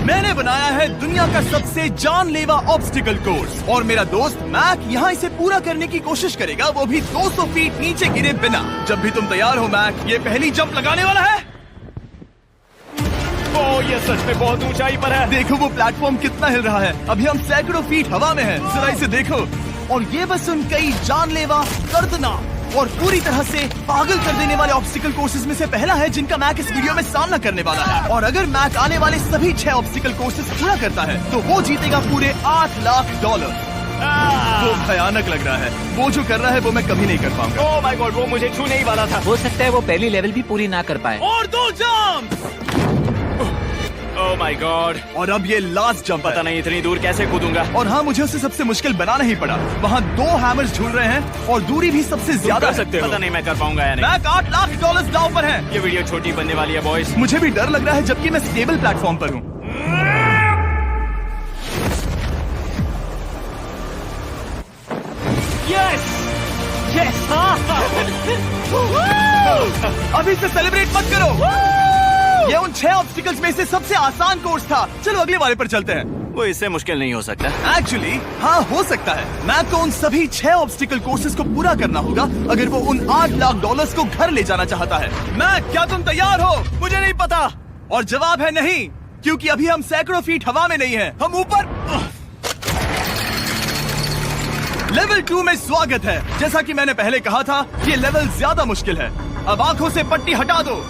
मैंने बनाया है दुनिया का सबसे जानलेवा ऑब्स्टिकल कोर्स और मेरा दोस्त मैक यहाँ इसे पूरा करने की कोशिश करेगा, वो भी 200 फीट नीचे गिरे बिना। जब भी तुम तैयार हो मैक, ये पहली जंप लगाने वाला है। ओह, ये सच में बहुत ऊंचाई पर है। देखो वो प्लेटफॉर्म कितना हिल रहा है। अभी हम सैकड़ों फीट हवा में हैं। जरा इसे देखो। और ये बस उन कई जानलेवा, दर्दनाक और पूरी तरह से पागल कर देने वाले ऑब्स्टिकल कोर्सेज में से पहला है जिनका मैक इस वीडियो में सामना करने वाला है। और अगर मैक आने वाले सभी 6 ऑब्स्टिकल कोर्सेज पूरा करता है तो वो जीतेगा पूरे $8 लाख। वो भयानक लग रहा है। वो जो कर रहा है वो मैं कभी नहीं कर पाऊंगा। ओह माय गॉड, वो मुझे छूने ही वाला था। हो सकता है वो पहली लेवल भी पूरी ना कर पाए। और 2 जंप। Oh my God. और अब ये लास्ट जंप पता नहीं इतनी दूर कैसे कूदूंगा। और हाँ, मुझे उसे सबसे मुश्किल बनाना ही पड़ा। वहाँ 2 हैमर्स झूल रहे हैं और दूरी भी सबसे ज्यादा कर सकते हो। पता नहीं मैं कर पाऊंगा या नहीं। मैक $8 लाख दांव पर है। ये वीडियो छोटी बनने वाली है बॉयज। मुझे भी डर लग रहा है जबकि मैं स्टेबल प्लेटफॉर्म पर हूँ। Yes yes. अभी से सेलिब्रेट मत करो। ये उन 6 ऑब्स्टिकल्स में से सबसे आसान कोर्स था। चलो अगले वाले पर चलते हैं। वो इससे मुश्किल नहीं हो सकता। एक्चुअली हाँ, हो सकता है। मैक को उन सभी 6 ऑब्स्टिकल कोर्सेज को पूरा करना होगा अगर वो उन $8 लाख को घर ले जाना चाहता है। मैक, क्या तुम तैयार हो? मुझे नहीं पता। और जवाब है नहीं, क्योंकि अभी हम सैकड़ों फीट हवा में नहीं हैं। हम ऊपर। लेवल 2 में स्वागत है। जैसा कि मैंने पहले कहा था, ये लेवल ज्यादा मुश्किल है। अब आंखों से पट्टी हटा दो।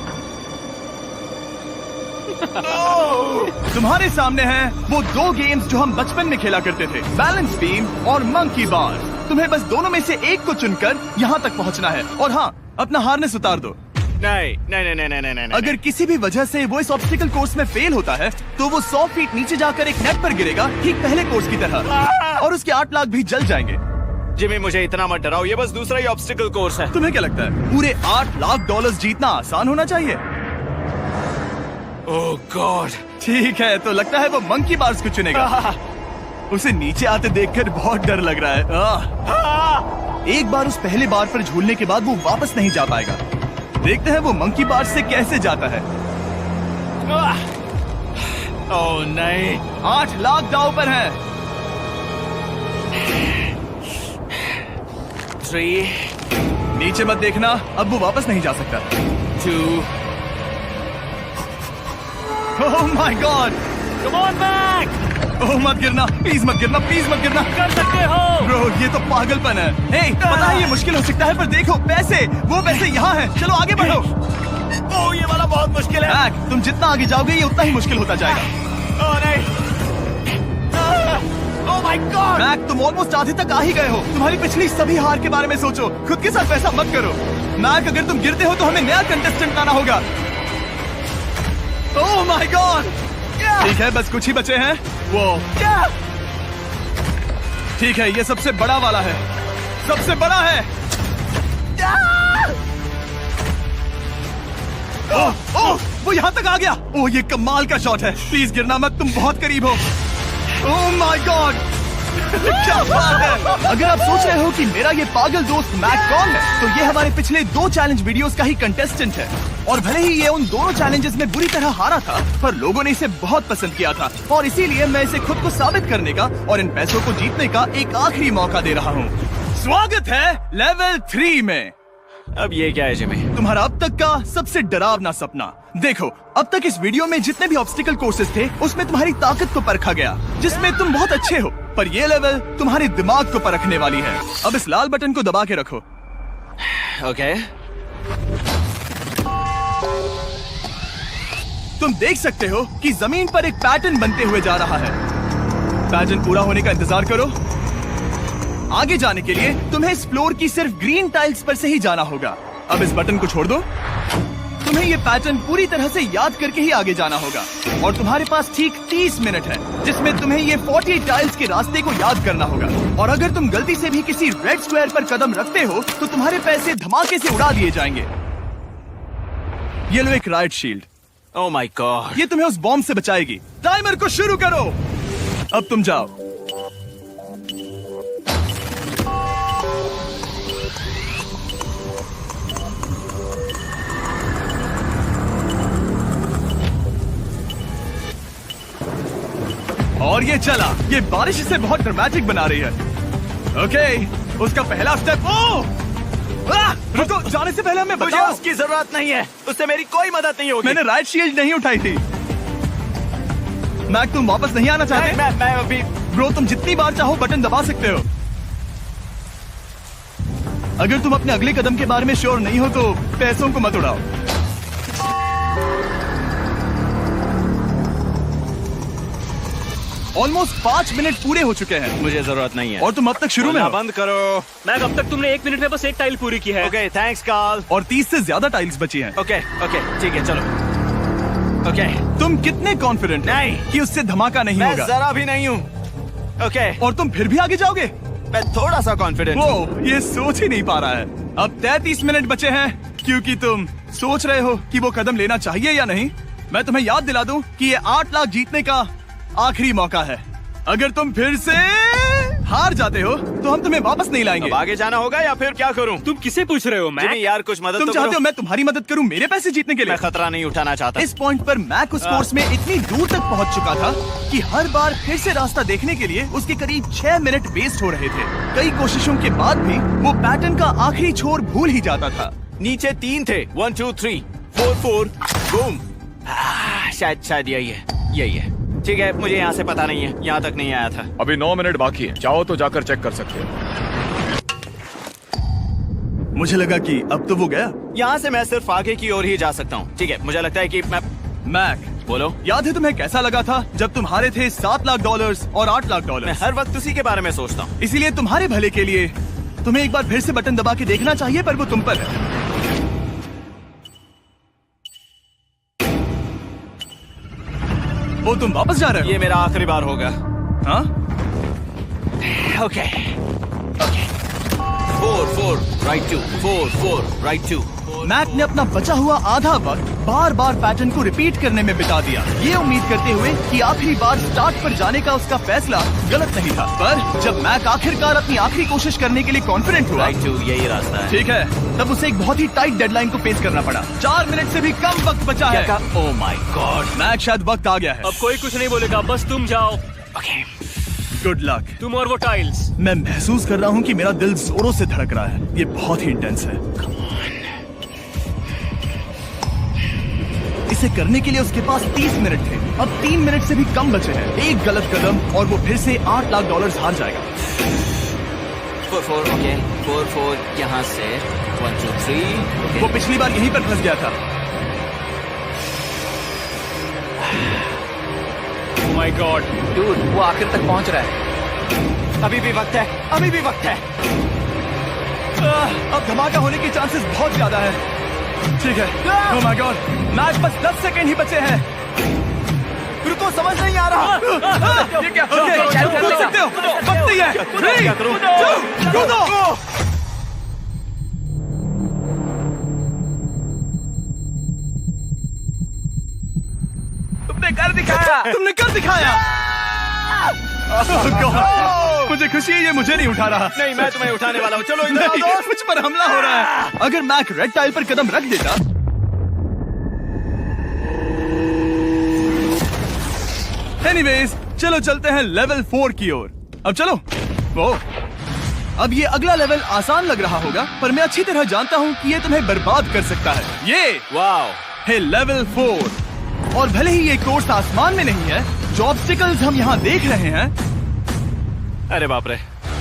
तुम्हारे सामने हैं वो 2 गेम्स जो हम बचपन में खेला करते थे, बैलेंस बीम और मंकी बार। तुम्हें बस दोनों में से एक को चुनकर यहाँ तक पहुँचना है। और हाँ, अपना हार्नेस उतार दो। नहीं नहीं नहीं नहीं नहीं नहीं। अगर किसी भी वजह से वो इस ऑब्स्टिकल कोर्स में फेल होता है तो वो 100 फीट नीचे जाकर एक नेट पर गिरेगा, ठीक पहले कोर्स की तरह, और उसके 8 लाख भी जल जाएंगे। जिमी, मुझे इतना मत डराओ। ये बस दूसरा ही ऑब्स्टिकल कोर्स है। तुम्हें क्या लगता है पूरे $8 लाख जीतना आसान होना चाहिए? ओह गॉड। ठीक है, तो लगता है वो मंकी बार्स को चुनेगा। उसे नीचे आते देखकर बहुत डर लग रहा है। एक बार उस पहले बार पर झूलने के बाद वो वापस नहीं जा पाएगा। देखते हैं वो मंकी बार से कैसे जाता है। ओह नहीं। 8 लाख दांव पर है। 3 नीचे मत देखना, अब वो वापस नहीं जा सकता। 2 oh my God. Come on back. Oh मत गिरना, प्लीज मत गिरना, प्लीज मत गिरना। कर सकते हो। ब्रो, ये तो पागलपन है। हे, पता है ये मुश्किल हो सकता है, पर देखो पैसे, वो पैसे यहाँ हैं। चलो आगे बढ़ो। ओह, ये वाला बहुत मुश्किल है। मैक, तुम जितना आगे जाओगे ये उतना ही मुश्किल होता जाएगा। ओह नहीं। ओह माय गॉड। मैक, तुम ऑलमोस्ट आधे तक आ ही गए हो। तुम्हारी पिछली सभी हार के बारे में सोचो। खुद के साथ वैसा मत करो। मैक, अगर तुम गिरते हो तो हमें नया कंटेस्टेंट लाना होगा। ओह माय गॉड। ठीक है, बस कुछ ही बचे हैं। वो ठीक है, ये सबसे बड़ा वाला है। सबसे बड़ा है। ओह ओह, वो यहाँ तक आ गया। ओह, ये कमाल का शॉट है। प्लीज गिरना मत, तुम बहुत करीब हो। ओह माय गॉड। क्या बात है। अगर आप सोच रहे हो कि मेरा ये पागल दोस्त मैक कौन है, तो ये हमारे पिछले 2 चैलेंज वीडियोस का ही कंटेस्टेंट है। और भले ही ये उन दोनों चैलेंजेस में बुरी तरह हारा था, पर लोगों ने इसे बहुत पसंद किया था और इसीलिए मैं इसे खुद को साबित करने का और इन पैसों को जीतने का एक आखिरी मौका दे रहा हूँ। स्वागत है लेवल 3 में। अब ये क्या है जिमी? तुम्हारा अब तक का सबसे डरावना सपना। देखो, अब तक इस वीडियो में जितने भी ऑब्स्टिकल कोर्सेज थे उसमें तुम्हारी ताकत को परखा गया, जिसमें तुम बहुत अच्छे हो। पर ये लेवल तुम्हारे दिमाग को परखने वाली है। अब इस लाल बटन को दबा के रखो। ओके। तुम देख सकते हो कि जमीन पर एक पैटर्न बनते हुए जा रहा है। पैटर्न पूरा होने का इंतजार करो। आगे जाने के लिए तुम्हें इस फ्लोर की सिर्फ ग्रीन टाइल्स पर से ही जाना होगा। अब इस बटन को छोड़ दो। तुम्हें ये पैटर्न पूरी तरह से याद करके ही आगे जाना होगा और तुम्हारे पास ठीक 30 मिनट है जिसमें तुम्हें ये 40 टाइल्स के रास्ते को याद करना होगा। और अगर तुम गलती से भी किसी रेड स्क्वायर पर कदम रखते हो तो तुम्हारे पैसे धमाके से उड़ा दिए जाएंगे। ये लो एक right shield. Oh my God. ये तुम्हें उस बॉम्ब से बचाएगी। टाइमर को शुरू करो। अब तुम जाओ। और ये चला। ये बारिश इसे बहुत ड्रामेटिक बना रही है। ओके, उसका पहला स्टेप। रुको, जाने से पहले हमें मुझे बताओ। उसकी जरूरत नहीं है, उससे मेरी कोई मदद नहीं होगी। मैंने राइट शील्ड नहीं उठाई थी। मैक, तुम वापस नहीं आना चाहते? मैं अभी ब्रो, तुम जितनी बार चाहो बटन दबा सकते हो। अगर तुम अपने अगले कदम के बारे में श्योर नहीं हो तो पैसों को मत उड़ाओ। ऑलमोस्ट 5 मिनट पूरे हो चुके हैं मुझे जरूरत नहीं है। और तुम अब तक शुरू में बोलना हो। बंद करो। मैक, अब तक तुमने 1 मिनट में बस एक टाइल पूरी की है। Okay, thanks Carl. और 30 से ज्यादा टाइल्स बची हैं। ओके ओके, ठीक है, चलो। ओके, तुम कितने कॉन्फिडेंट नहीं। कि उससे धमाका नहीं मैं होगा? जरा भी नहीं हूँ। ओके, और तुम फिर भी आगे जाओगे? मैं थोड़ा सा कॉन्फिडेंट हूँ। वो ये सोच ही नहीं पा रहा है। अब 33 मिनट बचे हैं क्योंकि तुम सोच रहे हो कि वो कदम लेना चाहिए या नहीं। मैं तुम्हें याद दिला दूं कि ये 8 लाख जीतने का आखिरी मौका है। अगर तुम फिर से हार जाते हो तो हम तुम्हें वापस नहीं लाएंगे। अब आगे जाना होगा या फिर क्या करूँ? तुम किसे पूछ रहे हो, मैक? जिमी यार, कुछ मदद तुम तो चाहते करो। हो मैं तुम्हारी मदद करूं मेरे पैसे जीतने के लिए? मैं खतरा नहीं उठाना चाहता। इस पॉइंट पर मैक उस कोर्स में इतनी दूर तक पहुंच चुका था कि हर बार फिर से रास्ता देखने के लिए उसके करीब 6 मिनट वेस्ट हो रहे थे। कई कोशिशों के बाद भी वो पैटर्न का आखिरी छोर भूल ही जाता था। नीचे 3 थे। 1 2 3 4 4 बूम। शायद यही है। ठीक है, मुझे यहाँ से पता नहीं है, यहाँ तक नहीं आया था। अभी 9 मिनट बाकी है, चाहो तो जाकर चेक कर सकते हो। मुझे लगा कि अब तो वो गया। यहाँ से मैं सिर्फ आगे की ओर ही जा सकता हूँ। ठीक है, मुझे लगता है कि मैं मैक, बोलो। याद है तुम्हें कैसा लगा था जब तुम हारे थे $7 लाख और $8 लाख? मैं हर वक्त उसी के बारे में सोचता हूँ। इसीलिए तुम्हारे भले के लिए तुम्हें एक बार फिर से बटन दबा के देखना चाहिए, पर वो तुम पर है। वो तुम वापस जा रहे हो? ये मेरा आखिरी बार होगा। हाँ? Okay 4 4 right 2 4 4 right 2। मैक ने अपना बचा हुआ आधा वक्त बार बार पैटर्न को रिपीट करने में बिता दिया, ये उम्मीद करते हुए कि आखिरी बार स्टार्ट पर जाने का उसका फैसला गलत नहीं था। पर जब मैक आखिरकार अपनी आखिरी कोशिश करने के लिए कॉन्फिडेंट हुआ, राइट 2 यही रास्ता है। ठीक है, तब उसे एक बहुत ही टाइट डेडलाइन को फेस करना पड़ा। 4 मिनट से भी कम वक्त बचा है। ओह माय गॉड। मैक, शायद वक्त आ गया है। अब कोई कुछ नहीं बोलेगा, बस तुम जाओ। Okay, good luck. तुम और वो टाइल्स। मैं महसूस कर रहा हूँ कि मेरा दिल जोरों से धड़क रहा है। ये बहुत ही इंटेंस है। इसे करने के लिए उसके पास 30 मिनट थे। अब 3 मिनट से भी कम बचे हैं। एक गलत कदम और वो फिर से $8 लाख हार जाएगा। 4 4 ओके 4 4 यहाँ से 1 2 3। वो पिछली बार यहीं पर फंस गया था। ओह माय गॉड, डूड, वो आखिर तक पहुंच रहा है। अभी भी वक्त है, अभी भी वक्त है। अब धमाका होने के चांसेस बहुत ज्यादा है। ठीक है। ओह माय गॉड, मैच बस 10 सेकंड ही बचे हैं। रुको, समझ नहीं आ रहा। ये क्या? कूद सकते हो? वक्त नहीं है। 3 2 कूदो। तुमने कर दिखाया। Oh God! मुझे खुशी है ये मुझे नहीं उठा रहा। नहीं, मैं तुम्हें उठाने वाला हूँ। चलो इधर आओ नहीं, दोस्त। मुझ पर हमला हो रहा है। अगर मैक रेड टाइल पर कदम रख देता। एनीवेज, चलो चलते हैं लेवल 4 की ओर। अब चलो। वो अब ये अगला लेवल आसान लग रहा होगा, पर मैं अच्छी तरह जानता हूँ कि ये तुम्हें बर्बाद कर सकता है। ये वाओ है लेवल 4। और भले ही ये कोर्स आसमान में नहीं है, जो ऑब्स्टिकल्स हम यहाँ देख रहे हैं, अरे बाप रे।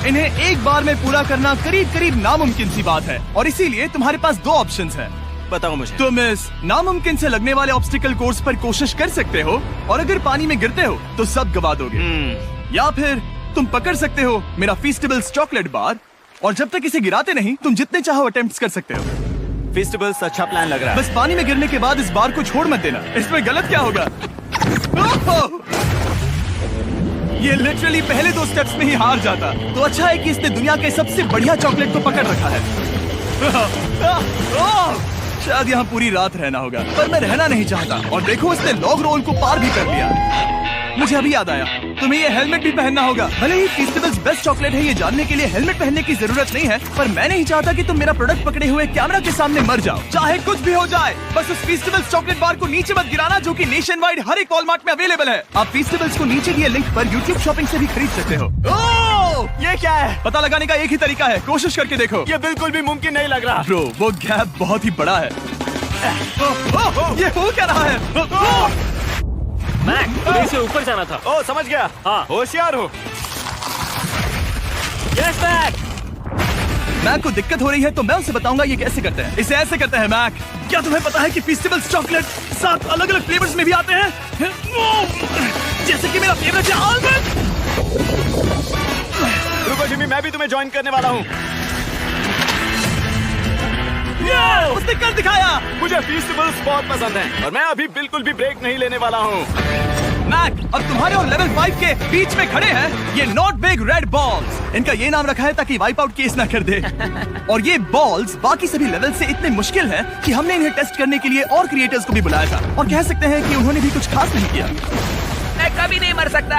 इन्हें एक बार में पूरा करना करीब करीब नामुमकिन सी बात है। और इसीलिए तुम्हारे पास 2 ऑप्शंस हैं। बताओ मुझे। तुम इस नामुमकिन से लगने वाले ऑब्स्टिकल कोर्स पर कोशिश कर सकते हो, और अगर पानी में गिरते हो तो सब गवा दोगे। या फिर तुम पकड़ सकते हो मेरा फीस्टेबल्स चॉकलेट बार, और जब तक इसे गिराते नहीं तुम जितने चाहो अटेम्प्ट्स कर सकते हो। फेस्टिवल्स अच्छा प्लान लग रहा है। बस पानी में गिरने के बाद इस बार को छोड़ मत देना। इसमें गलत क्या होगा? ओह! ये लिटरली पहले 2 स्टेप्स में ही हार जाता। तो अच्छा है कि इसने दुनिया के सबसे बढ़िया चॉकलेट को पकड़ रखा है। शायद यहाँ पूरी रात रहना होगा, पर मैं रहना नहीं चाहता। और देखो, इसने लॉग रोल को पार भी कर लिया। मुझे अभी याद आया, तुम्हें ये हेलमेट भी पहनना होगा। भले ही फीस्टिवल्स बेस्ट चॉकलेट है ये जानने के लिए हेलमेट पहनने की जरूरत नहीं है, पर मैं नहीं चाहता कि तुम मेरा प्रोडक्ट पकड़े हुए कैमरा के सामने मर जाओ। चाहे कुछ भी हो जाए, बस उस फीस्टिवल्स चॉकलेट बार को नीचे मत गिराना, जो कि नेशन वाइड हर एक वॉलमार्ट में अवेलेबल है। आप फीस्टिवल्स को नीचे दिए लिंक पर यूट्यूब शॉपिंग से भी खरीद सकते हो। ये क्या है? पता लगाने का एक ही तरीका है, कोशिश करके देखो। ये बिल्कुल भी मुमकिन नहीं लग रहा। ब्रो, वो गैप बहुत ही बड़ा है। ये हो क्या रहा है? मैक, तुम्हें इसे ऊपर जाना था। ओ, समझ गया। हाँ। होशियार हो। Yes Mac. मैक को दिक्कत हो रही है तो मैं उसे बताऊंगा ये कैसे करते हैं। इसे ऐसे करते हैं मैक। क्या तुम्हें पता है कि फेस्टिवल्स चॉकलेट 7 अलग अलग फ्लेवर्स में भी आते हैं? जैसे कि मेरा फेवरेट है आलमंड। रुको जिमी, मैं भी तुम्हें ज्वाइन करने वाला हूँ। उसने कर दिखाया। मुझे फेस्टिवल्स बहुत पसंद हैं और मैं अभी बिल्कुल भी ब्रेक नहीं लेने वाला हूँ। मैक, अब तुम्हारे और लेवल 5 के बीच में खड़े हैं ये नॉट बिग रेड बॉल्स। इनका ये नाम रखा है ताकि वाइप आउट केस ना कर दे। और ये बॉल्स बाकी सभी लेवल से इतने मुश्किल हैं कि हमने इन्हें टेस्ट करने के लिए और क्रिएटर्स को भी बुलाया था, और कह सकते हैं कि उन्होंने भी कुछ खास नहीं किया। मैं कभी नहीं मर सकता।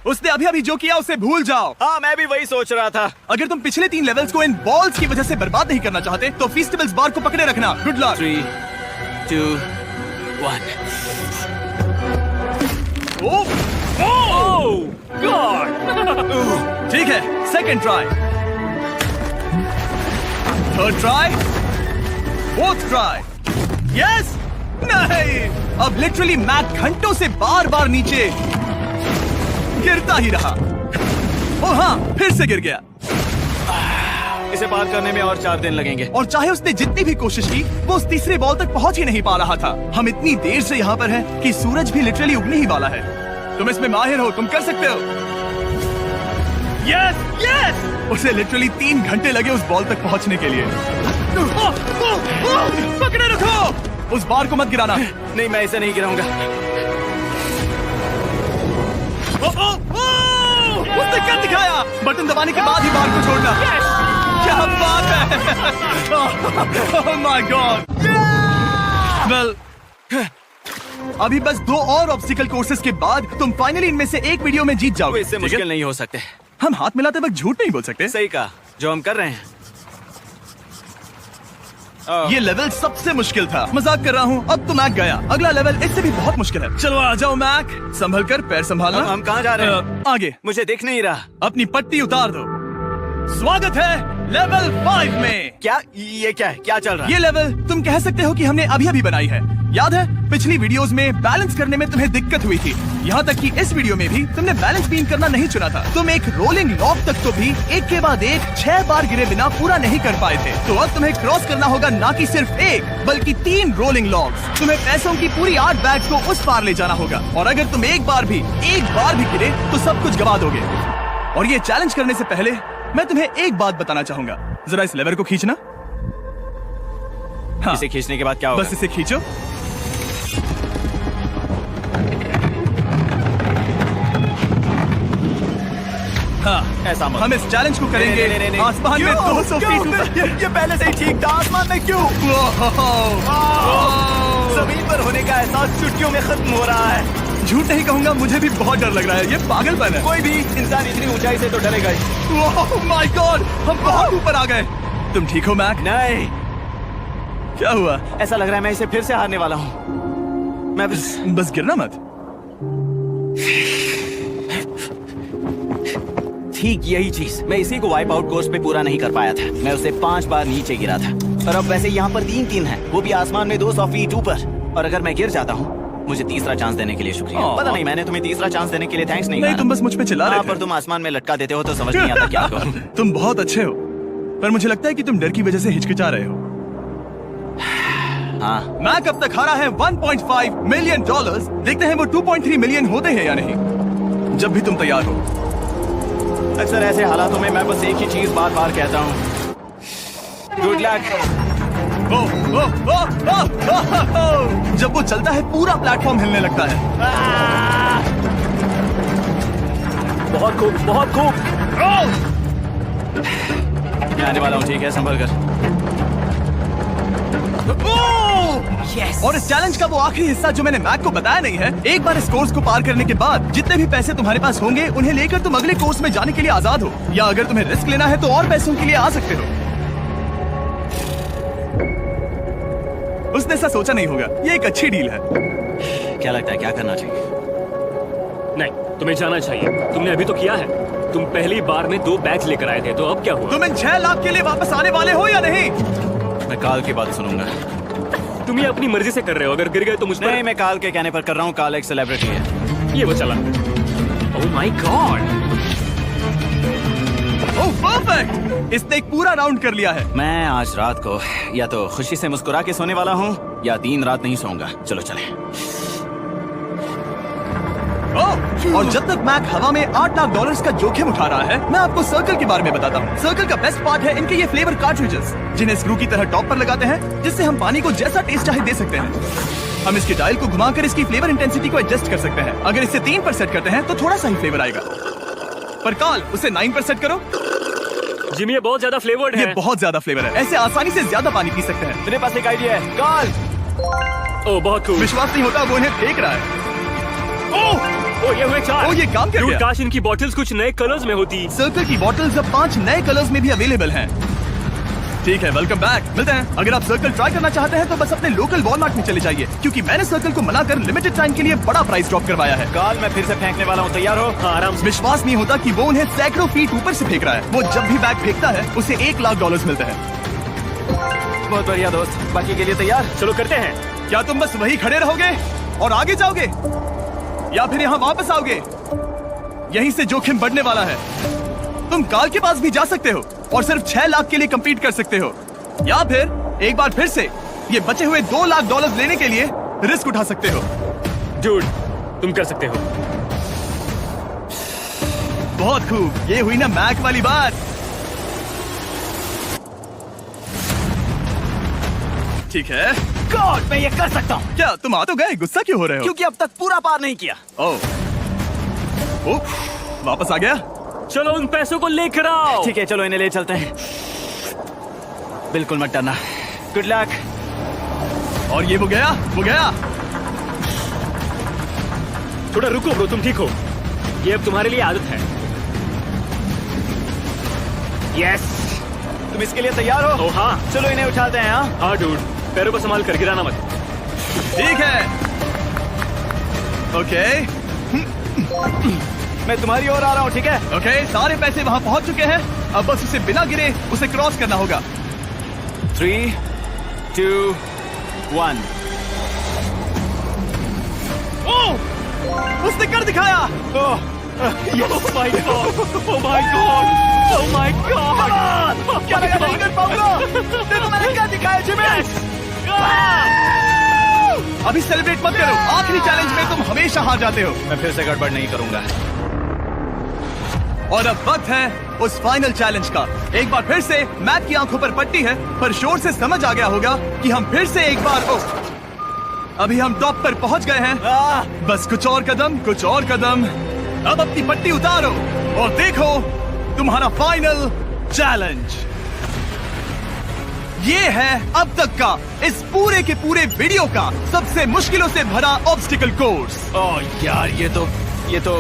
उसने अभी अभी जो किया उसे भूल जाओ। हाँ, मैं भी वही सोच रहा था। अगर तुम पिछले 3 लेवल्स को इन बॉल्स की वजह से बर्बाद नहीं करना चाहते तो फेस्टिवल्स बार को पकड़े रखना। Good luck. 3, 2, 1। ओह गॉड। ठीक है, second try, third try, fourth try. Yes. नहीं, अब लिटरली मैक घंटों से बार बार नीचे गिरता ही रहा। ओ हाँ, फिर से गिर गया। इसे पार करने में और 4 दिन लगेंगे। और चाहे उसने जितनी भी कोशिश की, वो उस तीसरे बॉल तक पहुंच ही नहीं पा रहा था। हम इतनी देर से यहाँ पर हैं कि सूरज भी लिटरली उगने ही वाला है। तुम इसमें माहिर हो, तुम कर सकते हो। Yes yes. उसे लिटरली 3 घंटे लगे उस बॉल तक पहुंचने के लिए। पकड़े रखो, उस बार को मत गिराना। नहीं, मैं इसे नहीं गिराऊंगा। उसने कर दिखाया। बटन दबाने के बाद ही बार को छोड़ना। क्या बात है। Oh my God. Well, अभी बस 2 और ऑब्स्टिकल कोर्सेज के बाद तुम फाइनली इनमें से एक वीडियो में जीत वो जाओगे। इससे ठीक है? मुश्किल नहीं हो सकते। हम हाथ मिलाते वक्त झूठ नहीं बोल सकते। सही कहा, जो हम कर रहे हैं। ये लेवल सबसे मुश्किल था। मजाक कर रहा हूँ। अब तो मैक गया। अगला लेवल इससे भी बहुत मुश्किल है। चलो आ जाओ मैक, संभल कर, पैर संभालना। हम कहाँ जा रहे हैं? आगे। मुझे दिख नहीं रहा। अपनी पट्टी उतार दो। स्वागत है लेवल 5 में। क्या? ये क्या है? क्या चल रहा है? ये लेवल तुम कह सकते हो कि हमने अभी अभी बनाई है। याद है पिछली वीडियोस में बैलेंस करने में तुम्हें दिक्कत हुई थी। यहाँ तक कि इस वीडियो में भी तुमने बैलेंस बीम करना नहीं चुना था। तुम एक रोलिंग लॉक तक तो भी एक के बाद एक 6 बार गिरे बिना पूरा नहीं कर पाए थे। तो अब तुम्हें क्रॉस करना होगा ना कि सिर्फ 1 बल्कि 3 रोलिंग लॉक्स। तुम्हें पैसों की पूरी 8 बैग्स को उस पार ले जाना होगा, और अगर तुम एक बार भी गिरे तो सब कुछ गवा दोगे। और ये चैलेंज करने से पहले मैं तुम्हें एक बात बताना चाहूंगा। जरा इस लेवर को खींचना। हाँ, इसे खींचने के बाद क्या होगा? बस इसे खींचो। हाँ, ऐसा मत। हम इस चैलेंज को करेंगे नहीं। आसमान में 200 फीट ऊपर। ये पहले से ही ठीक था। आसमान में क्यों? जमीन पर होने का एहसास चुटकियों में खत्म हो रहा है। झूठ नहीं कहूंगा, मुझे भी बहुत डर लग रहा है। ये पागलपन है। कोई भी इंसान इतनी ऊंचाई से तो डरेगा ही। ओह माय गॉड, हम बहुत ऊपर आ गए। तुम ठीक हो मैक? नहीं, क्या हुआ? ऐसा लग रहा है मैं इसे फिर से हारने वाला हूँ। मैं बस गिरना मत। ठीक यही चीज, मैं इसी को वाइप आउट कोर्स पे पूरा नहीं कर पाया था। मैं उसे 5 बार नीचे गिरा था, और अब वैसे यहाँ पर 3 हैं, वो भी आसमान में 200 फीट ऊपर। और अगर मैं गिर जाता हूँ, मुझे तीसरा चांस देने के लिए शुक्रिया। पता नहीं, मैंने तुम्हें तीसरा चांस देने के लिए थैंक्स नहीं कहा। तुम बस मुझ पे चिल्ला रहे थे। पर तुम आसमान में लटका देते हो तो समझ नहीं आता क्या करूं। तुम बहुत अच्छे हो, पर मुझे लगता है कि तुम डर की वजह से हिचकिचा रहे हो। हाँ, मैक अब तक हारा है $1.5 मिलियन। देखते हैं वो 2.3 मिलियन होते हैं या नहीं। जब भी तुम तैयार हो। अक्सर ऐसे हालातों में मैं बस एक ही चीज बार बार कहता हूँ, गुड लक। जब वो चलता है पूरा प्लेटफॉर्म हिलने लगता है। बहुत खूब, बहुत खूब। मैं आने वाला हूँ, ठीक है? संभल कर। Yes! और इस चैलेंज का वो आखिरी हिस्सा जो मैंने मैक को बताया नहीं है, एक बार इस कोर्स को पार करने के बाद जितने भी पैसे तुम्हारे पास होंगे उन्हें लेकर तुम अगले कोर्स में जाने के लिए आजाद हो, या अगर तुम्हें रिस्क लेना है तो और पैसों के लिए आ सकते हो। उसने ऐसा सोचा नहीं होगा, ये एक अच्छी डील है। क्या लगता है क्या करना चाहिए? नहीं, तुम्हें जाना चाहिए। तुमने अभी तो किया है। तुम पहली बार में 2 बैग्स लेकर आए थे, तो अब क्या हुआ? तुम इन 6 लाख के लिए वापस आने वाले हो या नहीं? मैं काल की बात सुनूंगा। तुम ये अपनी मर्जी से कर रहे हो। अगर गिर गए तो मुझ पर नहीं, मैं काल के कहने पर कर रहा हूँ। काल एक सेलिब्रिटी है। ये वो चला। ओह माय गॉड! Oh perfect! इसने एक पूरा राउंड कर लिया है। मैं आज रात को या तो खुशी से मुस्कुरा के सोने वाला हूँ या 3 रात नहीं सोऊंगा। चलो चले। ओह, और जब तक मैक हवा में $8 लाख का जोखिम उठा रहा है, मैं आपको सर्कल के बारे में बताता हूँ। सर्कल का बेस्ट पार्ट है इनके ये फ्लेवर कार्ट्रिजेस, जिन्हें स्क्रू की तरह टॉप पर लगाते हैं, जिससे हम पानी को जैसा टेस्ट चाहे दे सकते हैं। हम इसके डायल को घुमाकर इसकी फ्लेवर इंटेंसिटी को एडजस्ट कर सकते हैं। अगर इसे 3 पर सेट करते हैं तो थोड़ा सा ही फ्लेवर आएगा, पर काल उसे 9 पर सेट करो। जिमी, ये बहुत ज्यादा फ्लेवर्ड ये है। बहुत ज्यादा फ्लेवर है, ऐसे आसानी से ज्यादा पानी पी सकते हैं। मेरे पास एक आइडिया है। काल! ओह बहुत कूल। विश्वास नहीं होता, वो उन्हें फेंक रहा है। ओह, ओह ये हुए 4। ओह, ये काम कर Dude, गया। काश इनकी बॉटल्स कुछ नए कलर्स में होती। सर्कल की बॉटल्स अब 5 नए कलर्स में भी अवेलेबल हैं। ठीक है, वेलकम बैक। मिलते हैं। अगर आप सर्कल ट्राई करना चाहते हैं तो बस अपने लोकल वॉलमार्ट में चले जाइए, क्योंकि मैंने सर्कल को मना कर लिमिटेड टाइम के लिए बड़ा प्राइस ड्रॉप करवाया है। काल, मैं फिर से फेंकने वाला हूँ। तैयार हो? हाँ, आराम से। विश्वास नहीं होता कि वो उन्हें सैकड़ों फीट ऊपर से फेंक रहा है। वो जब भी बैग फेंकता है उसे $1 लाख मिलते हैं। बहुत बढ़िया दोस्त। बाकी के लिए तैयार? चलो करते हैं। क्या तुम बस वही खड़े रहोगे और आगे जाओगे, या फिर यहाँ वापस आओगे? यहीं से जोखिम बढ़ने वाला है। तुम काल के पास भी जा सकते हो और सिर्फ 6 लाख के लिए compete कर सकते हो, या फिर एक बार फिर से ये बचे हुए $2 लाख लेने के लिए रिस्क उठा सकते हो। Dude, तुम कर सकते हो। बहुत खूब, ये हुई ना मैक वाली बात। ठीक है। गॉड, मैं ये कर सकता हूँ। क्या तुम आ तो गए, गुस्सा क्यों हो रहे हो? क्योंकि अब तक पूरा पार नहीं किया। ओह, वापस आ गया। चलो उन पैसों को लेकर आओ। ठीक है, चलो इन्हें ले चलते हैं। बिल्कुल मत डरना। Good luck. और ये वो गया। थोड़ा रुको ब्रो, तुम ठीक हो? ये अब तुम्हारे लिए आदत है। यस। तुम इसके लिए तैयार हो? ओह हाँ। चलो इन्हें उठाते हैं। हाँ, हाँ डूड, पैरों को संभाल कर गिराना मत। ठीक है। ओके मैं तुम्हारी ओर आ रहा हूँ। ठीक है? ओके, सारे पैसे वहां पहुंच चुके हैं। अब बस उसे बिना गिरे उसे क्रॉस करना होगा। 3, 2, 1। ओह, उसने कर दिखाया। ओह, Oh my god! Oh my god! Oh my god! क्या लगा नहीं कर पाऊंगा? देखो मैंने क्या दिखाया जिमी। अभी सेलिब्रेट मत करो, आखिरी चैलेंज में तुम हमेशा हार जाते हो। मैं फिर से गड़बड़ नहीं करूंगा। और अब वक्त है उस फाइनल चैलेंज का। एक बार फिर से मैक की आंखों पर पट्टी है, पर शोर से समझ आ गया होगा कि हम फिर से एक बार अभी हम टॉप पर पहुंच गए हैं। बस कुछ और कदम। अब अपनी पट्टी उतारो और देखो तुम्हारा फाइनल चैलेंज। ये है अब तक का इस पूरे के पूरे वीडियो का सबसे मुश्किलों से भरा ऑब्स्टिकल कोर्स। ओह यार, ये तो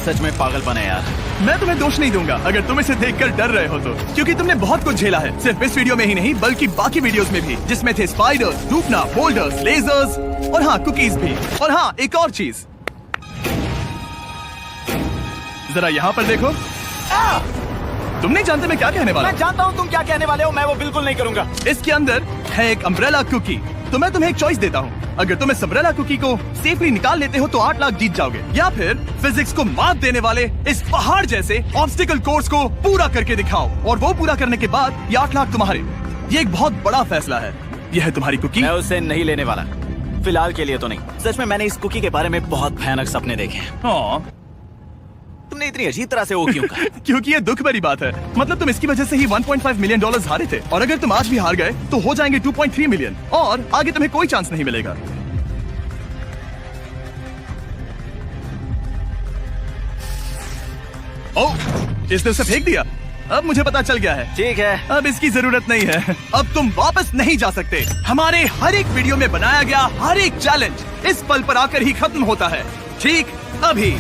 सच में पागलपन है यार। मैं तुम्हें दोष नहीं दूंगा अगर तुम इसे देखकर डर रहे हो तो, क्योंकि तुमने बहुत कुछ झेला है, सिर्फ इस वीडियो में ही नहीं बल्कि बाकी वीडियोस में भी, जिसमें थे स्पाइडर्स, डूबना, बोल्डर्स, लेजर्स और हाँ कुकीज भी। और हाँ, एक और चीज, जरा यहाँ पर देखो। तुम नहीं जानते मैं क्या कहने वाला मैं जानता हूँ तुम क्या कहने वाले हो। मैं वो बिल्कुल नहीं करूंगा। इसके अंदर है एक अम्ब्रेला कुकी। तो मैं तुम्हें एक चॉइस देता हूँ, अगर तुम इस अम्ब्रेला कुकी को सेफली निकाल लेते हो तो 8 लाख जीत जाओगे, या फिर फिजिक्स को मात देने वाले इस पहाड़ जैसे ऑब्स्टिकल कोर्स को पूरा करके दिखाओ, और वो पूरा करने के बाद ये 8 लाख तुम्हारे। ये एक बहुत बड़ा फैसला है। यह है तुम्हारी कुकी। मैं उसे नहीं लेने वाला, फिलहाल के लिए तो नहीं। सच में मैंने इस कुकी के बारे में बहुत भयानक सपने देखे हैं। हाँ, तुमने इतनी अजीब तरह से वो क्यों कहा? क्योंकि ये दुख भरी बात है। मतलब तुम इसकी वजह से ही $1.5 मिलियन हारे थे, और अगर तुम आज भी हार गए तो हो जाएंगे 2.3 मिलियन, और आगे तुम्हें कोई चांस नहीं मिलेगा। ओह, इसने उसे फेंक दिया। अब मुझे पता चल गया है। ठीक है। अब इसकी जरूरत नहीं है। अब तुम वापस नहीं जा सकते। हमारे हर एक वीडियो में बनाया गया हर एक चैलेंज इस पल पर आकर ही खत्म होता है। ठीक अभी।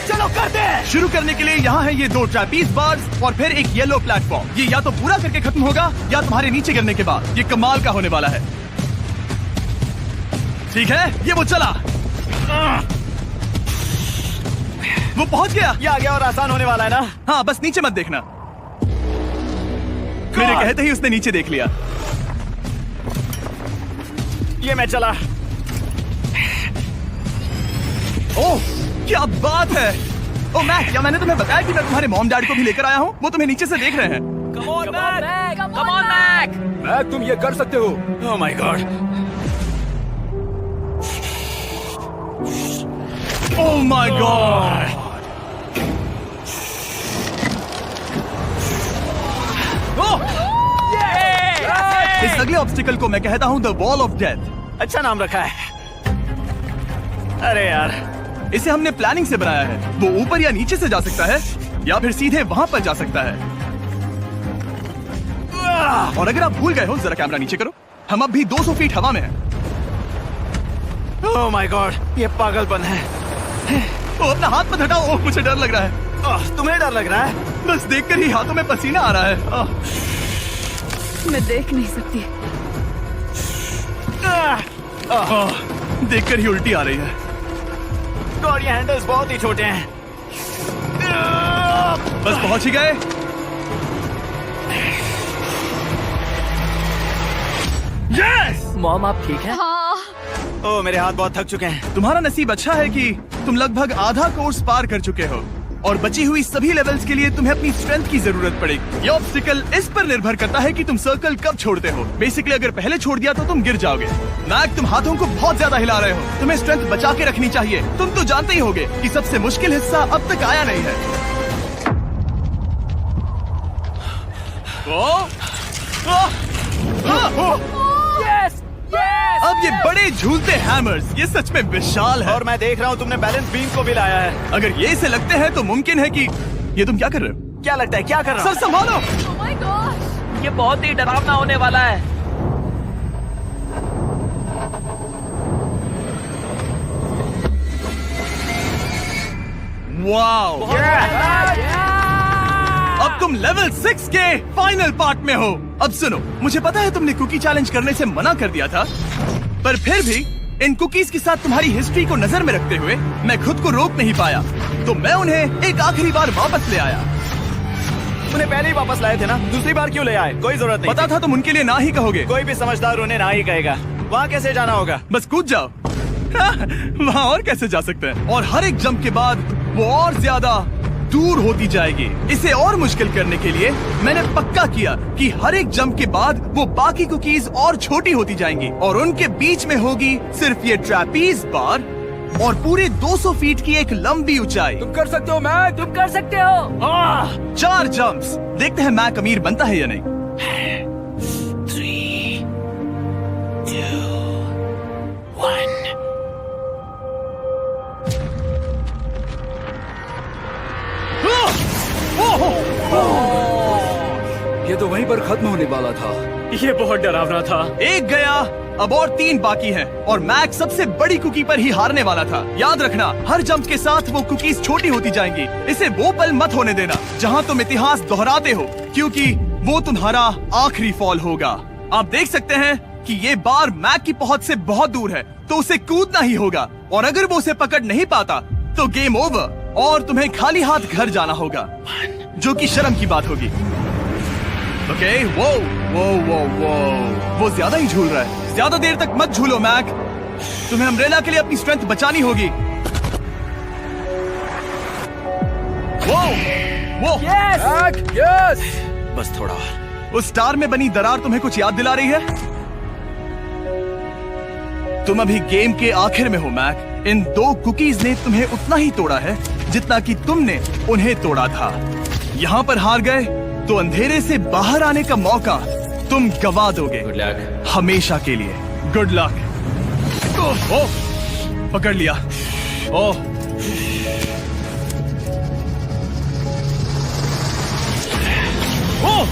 चलो करते हैं। शुरू करने के लिए यहाँ है ये 2 ट्रैपीज बार्स और फिर एक येलो प्लेटफॉर्म। ये या तो पूरा करके खत्म होगा या तुम्हारे नीचे गिरने के बाद। ये कमाल का होने वाला है। ठीक है, ये वो चला। वो पहुंच गया। ये आगे और आसान होने वाला है ना? हाँ, बस नीचे मत देखना। मेरे कहते ही उसने नीचे देख लिया। ये मैं चला। ओह, क्या बात है। ओ मैक, क्या मैंने तुम्हें बताया कि मैं तुम्हारे मॉम डैड को भी लेकर आया हूँ? वो तुम्हें नीचे से देख रहे हैं। Come on Mac. मैक, तुम ये कर सकते हो। ओह my God. Oh my God. इस अगले ऑब्स्टिकल को मैं कहता हूँ द वॉल ऑफ डेथ। अच्छा नाम रखा है। अरे यार, इसे हमने प्लानिंग से बनाया है। वो ऊपर या नीचे से जा सकता है या फिर सीधे वहां पर जा सकता है। और अगर आप भूल गए हो, जरा कैमरा नीचे करो। हम अब भी 200 फीट हवा में हैं। ओह माय गॉड, ये पागलपन है। ओ, अपना हाथ मत हटाओ। ओह, मुझे डर लग रहा है। तुम्हें डर लग रहा है? बस देखकर ही हाथों में पसीना आ रहा है। मैं देख नहीं सकती। देखकर ही उल्टी आ रही है। गॉड, ये हैंडल्स बहुत ही छोटे हैं। बस पहुंच ही गए। यस! मॉम आप ठीक है? हाँ। ओह, मेरे हाथ बहुत थक चुके हैं। तुम्हारा नसीब अच्छा है कि तुम लगभग आधा कोर्स पार कर चुके हो और बची हुई सभी लेवल्स के लिए तुम्हें अपनी स्ट्रेंथ की जरूरत पड़ेगी। ये ऑब्स्टिकल इस पर निर्भर करता है कि तुम सर्कल कब छोड़ते हो। बेसिकली अगर पहले छोड़ दिया तो तुम गिर जाओगे। मैक, तुम हाथों को बहुत ज्यादा हिला रहे हो। तुम्हें स्ट्रेंथ बचा के रखनी चाहिए। तुम तो जानते ही होगे कि सबसे मुश्किल हिस्सा अब तक आया नहीं है। Yes yes. अब ये बड़े झूलते हैमर्स, ये सच में विशाल है। और मैं देख रहा हूँ तुमने बैलेंस बीम को भी लाया है। अगर ये इसे लगते हैं तो मुमकिन है कि ये तुम क्या कर रहे हो? क्या लगता है, क्या कर रहा सर संभालो। Oh my gosh! ये बहुत ही डरावना होने वाला है। वाओ, अब तुम लेवल 6 के फाइनल पार्ट में हो। अब सुनो, मुझे पता है तुमने कुकी चैलेंज करने से मना कर दिया था, पर फिर भी इन कुकीज के साथ तुम्हारी हिस्ट्री को नजर में रखते हुए मैं खुद को रोक नहीं पाया, तो मैं उन्हें एक आखिरी बार वापस ले आया। उन्हें पहले ही वापस लाए थे ना, दूसरी बार क्यों ले आए? कोई जरूरत नहीं पता था तुम उनके लिए ना ही कहोगे। कोई भी समझदार उन्हें ना ही कहेगा। वहाँ कैसे जाना होगा? बस कूद जाओ। वहाँ और कैसे जा सकते हैं? और हर एक जंप के बाद वो और ज्यादा दूर होती जाएगी। इसे और मुश्किल करने के लिए मैंने पक्का किया कि हर एक जंप के बाद वो बाकी कुकीज और छोटी होती जाएंगी और उनके बीच में होगी सिर्फ ये ट्रैपीज बार और पूरे 200 फीट की एक लंबी ऊंचाई। तुम कर सकते हो मैक। तुम कर सकते हो। 4 जंप्स। देखते हैं मैक अमीर बनता है या नहीं। 3, 2, 1। ये तो वहीं पर खत्म होने वाला था। ये बहुत डरावना था। एक गया, अब और 3 बाकी हैं और मैक सबसे बड़ी कुकी पर ही हारने वाला था। याद रखना, हर जंप के साथ वो कुकीज छोटी होती जाएंगी। इसे वो पल मत होने देना जहां तुम इतिहास दोहराते हो, क्योंकि वो तुम्हारा आखिरी फॉल होगा। आप देख सकते हैं कि ये बार मैक की पहुंच से बहुत दूर है, तो उसे कूदना ही होगा और अगर वो उसे पकड़ नहीं पाता तो गेम ओवर और तुम्हें खाली हाथ घर जाना होगा, जो कि शर्म की बात होगी। ओके, वो ज्यादा ही झूल रहा है। ज्यादा देर तक मत झूलो मैक, तुम्हें अम्ब्रेला के लिए अपनी स्ट्रेंथ बचानी होगी। वो मैक, यस। बस थोड़ा और। उस स्टार में बनी दरार तुम्हें कुछ याद दिला रही है? तुम अभी गेम के आखिर में हो मैक। इन 2 कुकीज ने तुम्हें उतना ही तोड़ा है जितना कि तुमने उन्हें तोड़ा था। यहाँ पर हार गए तो अंधेरे से बाहर आने का मौका तुम गवा दोगे। Good luck. हमेशा के लिए गुड लक। ओह, पकड़ लिया। ओह, ओह,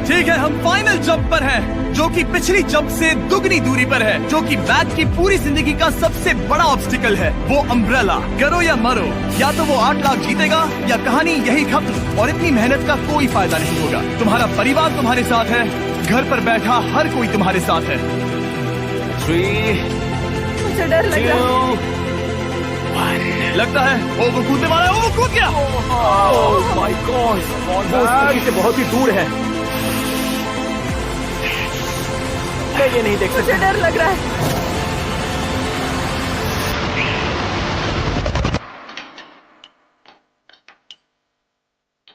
ठीक है, हम फाइनल जंप पर हैं, जो कि पिछली जंप से दुगनी दूरी पर है, जो कि मैक की पूरी जिंदगी का सबसे बड़ा ऑब्स्टिकल है, वो अम्ब्रेला। करो या मरो, या तो वो 8 लाख जीतेगा या कहानी यही खत्म और इतनी मेहनत का कोई फायदा नहीं होगा। तुम्हारा परिवार तुम्हारे साथ है, घर पर बैठा हर कोई तुम्हारे साथ है। 3, मुझे डर लग रहा है। 2, 1। लगता है वो कूदने वाला है। वो कूद गया। ओह माय गॉड, वो उस से बहुत ही दूर है। मैं ये नहीं देख मुझे सकता। डर लग रहा है।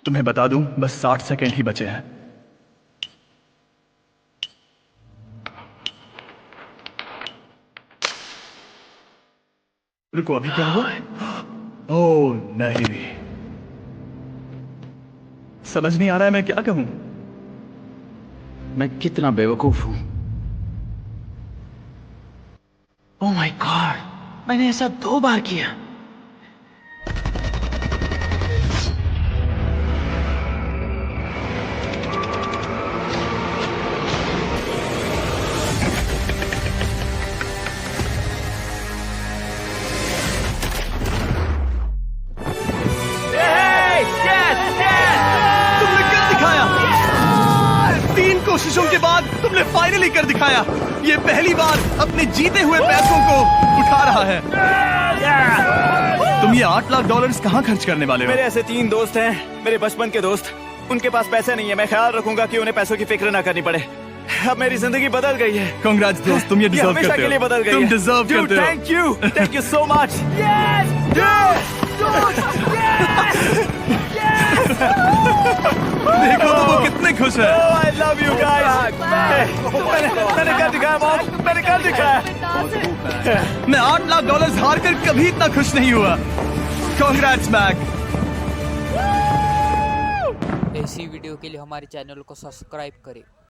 तुम्हें बता दूं, बस 60 सेकंड ही बचे हैं। रुको, अभी क्या हुआ? ओह नहीं, समझ नहीं आ रहा है मैं क्या कहूं। मैं कितना बेवकूफ हूं। ओह माय गॉड, मैंने ऐसा 2 बार किया। तुमने कर दिखाया। 3 कोशिशों के बाद तुमने फाइनली कर दिखाया। ये पहली बार अपने जीते हुए पैसों को उठा रहा है। तुम ये $8 लाख कहाँ खर्च करने वाले हो? मेरे ऐसे 3 दोस्त हैं, मेरे बचपन के दोस्त। उनके पास पैसे नहीं है। मैं ख्याल रखूंगा कि उन्हें पैसों की फिक्र ना करनी पड़े। अब मेरी जिंदगी बदल गई है। कांग्रेस दोस्त, तुम ये डिजर्व हमेशा करते के लिए हो। बदल गई तुम है। डिजर्व करते हो। Thank you so much. देखो तो वो कितने खुश है। I love you guys. मैंने कर दिखाया मॉम, मैंने कर दिखाया। मैं $8 लाख हार कर कभी इतना खुश नहीं हुआ। कांग्रेस मैक। ऐसी वीडियो के लिए हमारे चैनल को सब्सक्राइब करें।